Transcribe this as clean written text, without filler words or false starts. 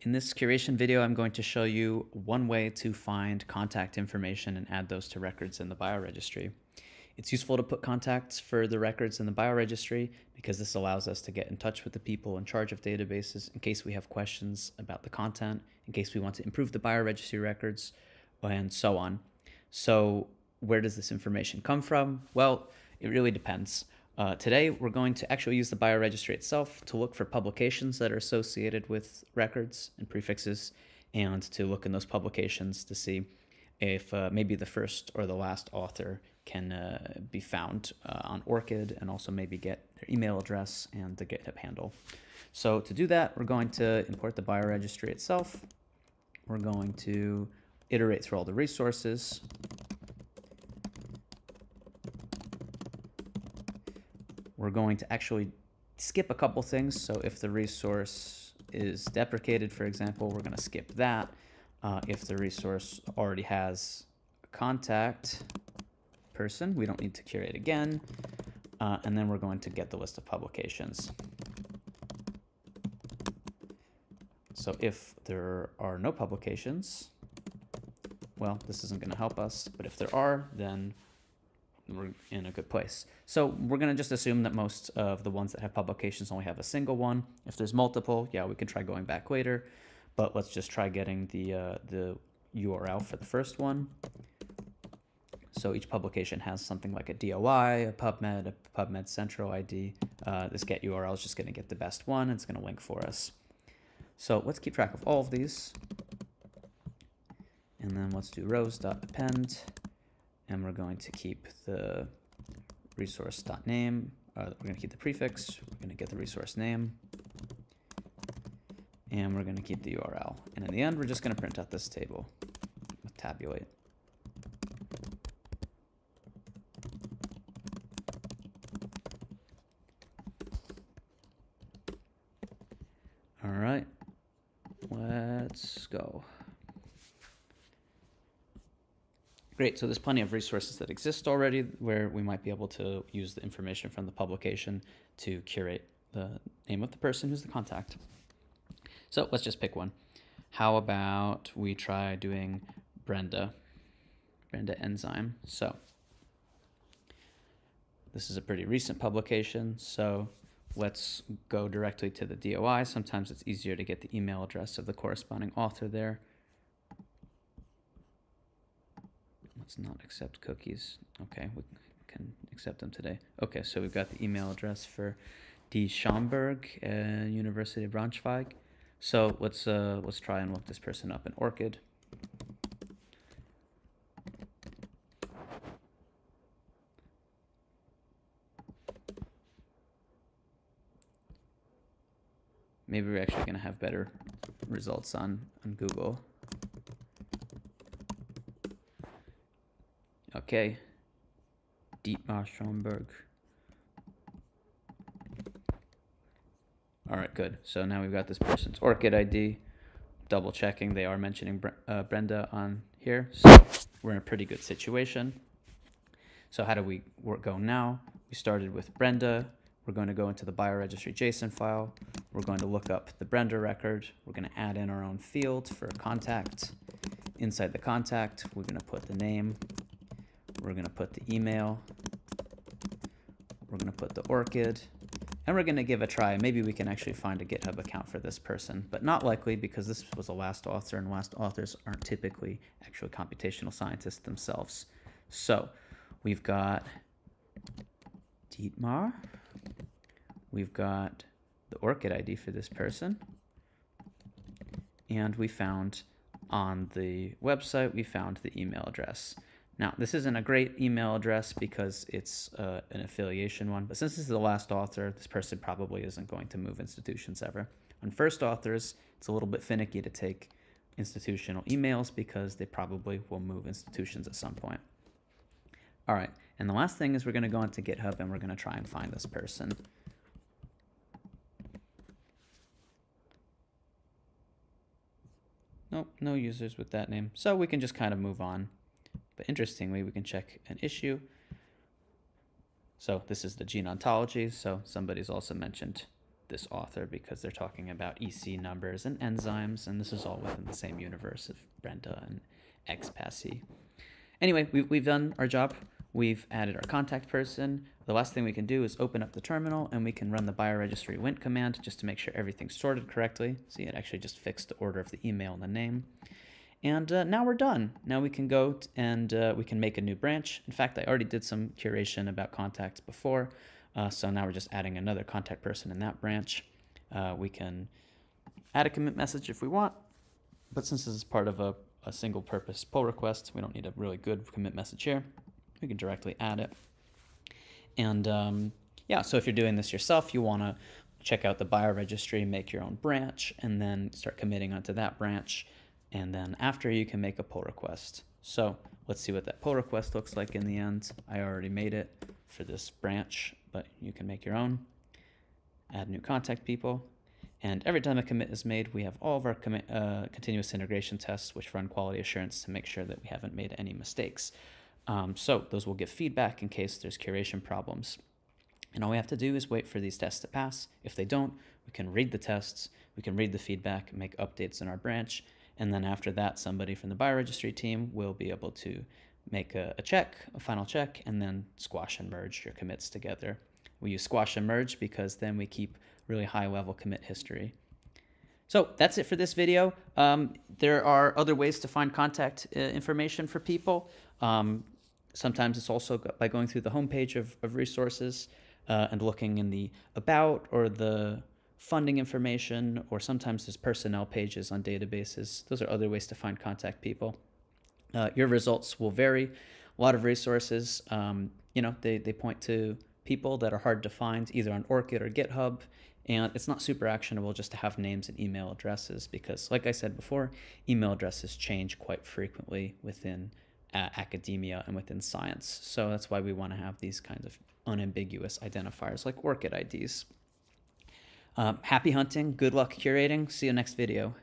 In this curation video, I'm going to show you one way to find contact information and add those to records in the bioregistry. It's useful to put contacts for the records in the bioregistry because this allows us to get in touch with the people in charge of databases in case we have questions about the content, in case we want to improve the bioregistry records, and so on. So where does this information come from? Well, it really depends. Today, we're going to actually use the bioregistry itself to look for publications that are associated with records and prefixes, and to look in those publications to see if maybe the first or the last author can be found on ORCID, and also maybe get their email address and the GitHub handle. So to do that, we're going to import the bioregistry itself. We're going to iterate through all the resources. We're going to actually skip a couple things. So if the resource is deprecated, for example, we're going to skip that. If the resource already has a contact person, we don't need to curate again. And then we're going to get the list of publications. So if there are no publications, well, this isn't going to help us. But if there are, then we're in a good place. So we're going to just assume that most of the ones that have publications only have a single one. If there's multiple, yeah, we can try going back later. But let's just try getting the URL for the first one. So each publication has something like a DOI, a PubMed Central ID. This get URL is just going to get the best one. It's going to link for us. So let's keep track of all of these. And then let's do rows.append. And we're going to keep the resource.name. We're going to keep the prefix. We're going to get the resource name. And we're going to keep the URL. And in the end, we're just going to print out this table with tabulate. All right, let's go. Great, so there's plenty of resources that exist already where we might be able to use the information from the publication to curate the name of the person who's the contact. So let's just pick one. How about we try doing Brenda enzyme. So this is a pretty recent publication, so let's go directly to the DOI. Sometimes it's easier to get the email address of the corresponding author there. Let's not accept cookies. Okay, we can accept them today. Okay, so we've got the email address for D. Schomburg, University of Braunschweig. So let's try and look this person up in ORCID. Maybe we're actually going to have better results on Google. Okay, Dietmar Schomburg. All right, good. So now we've got this person's ORCID ID. Double checking, they are mentioning Brenda on here. So we're in a pretty good situation. So how do we go now? We started with Brenda. We're going to go into the bioregistry JSON file. We're going to look up the Brenda record. We're going to add in our own field for contact. Inside the contact, we're going to put the name. We're going to put the email, we're going to put the ORCID, and we're going to give a try. Maybe we can actually find a GitHub account for this person, but not likely because this was a last author, and last authors aren't typically actual computational scientists themselves. So we've got Dietmar, we've got the ORCID ID for this person, and we found on the website, we found the email address. Now, this isn't a great email address because it's an affiliation one, but since this is the last author, this person probably isn't going to move institutions ever. On first authors, it's a little bit finicky to take institutional emails because they probably will move institutions at some point. All right, and the last thing is we're going to go onto GitHub and we're going to try and find this person. Nope, no users with that name, so we can just kind of move on. But interestingly, we can check an issue. So this is the gene ontology. So somebody's also mentioned this author because they're talking about EC numbers and enzymes, and this is all within the same universe of Brenda and XPASI. Anyway, we've done our job. We've added our contact person. The last thing we can do is open up the terminal, and we can run the bioregistry wint command just to make sure everything's sorted correctly. See, it actually just fixed the order of the email and the name. And now we're done. Now we can go and we can make a new branch. In fact, I already did some curation about contacts before, so now we're just adding another contact person in that branch. We can add a commit message if we want, but since this is part of a single purpose pull request, we don't need a really good commit message here. We can directly add it. And yeah, so if you're doing this yourself, you want to check out the bioregistry, make your own branch, and then start committing onto that branch. And then after, you can make a pull request. So let's see what that pull request looks like in the end. I already made it for this branch, but you can make your own. Add new contact people. And every time a commit is made, we have all of our continuous integration tests, which run quality assurance to make sure that we haven't made any mistakes. So those will give feedback in case there's curation problems. And all we have to do is wait for these tests to pass. If they don't, we can read the tests, we can read the feedback, and make updates in our branch. And then after that, somebody from the bioregistry team will be able to make a check, a final check, and then squash and merge your commits together. We use squash and merge because then we keep really high-level commit history. So that's it for this video. There are other ways to find contact information for people. Sometimes it's also by going through the homepage of resources and looking in the about or the funding information, or sometimes there's personnel pages on databases. Those are other ways to find contact people. Your results will vary. A lot of resources, they point to people that are hard to find either on ORCID or GitHub, and it's not super actionable just to have names and email addresses because, like I said before, email addresses change quite frequently within academia and within science. So that's why we want to have these kinds of unambiguous identifiers like ORCID IDs. Happy hunting, good luck curating, see you next video.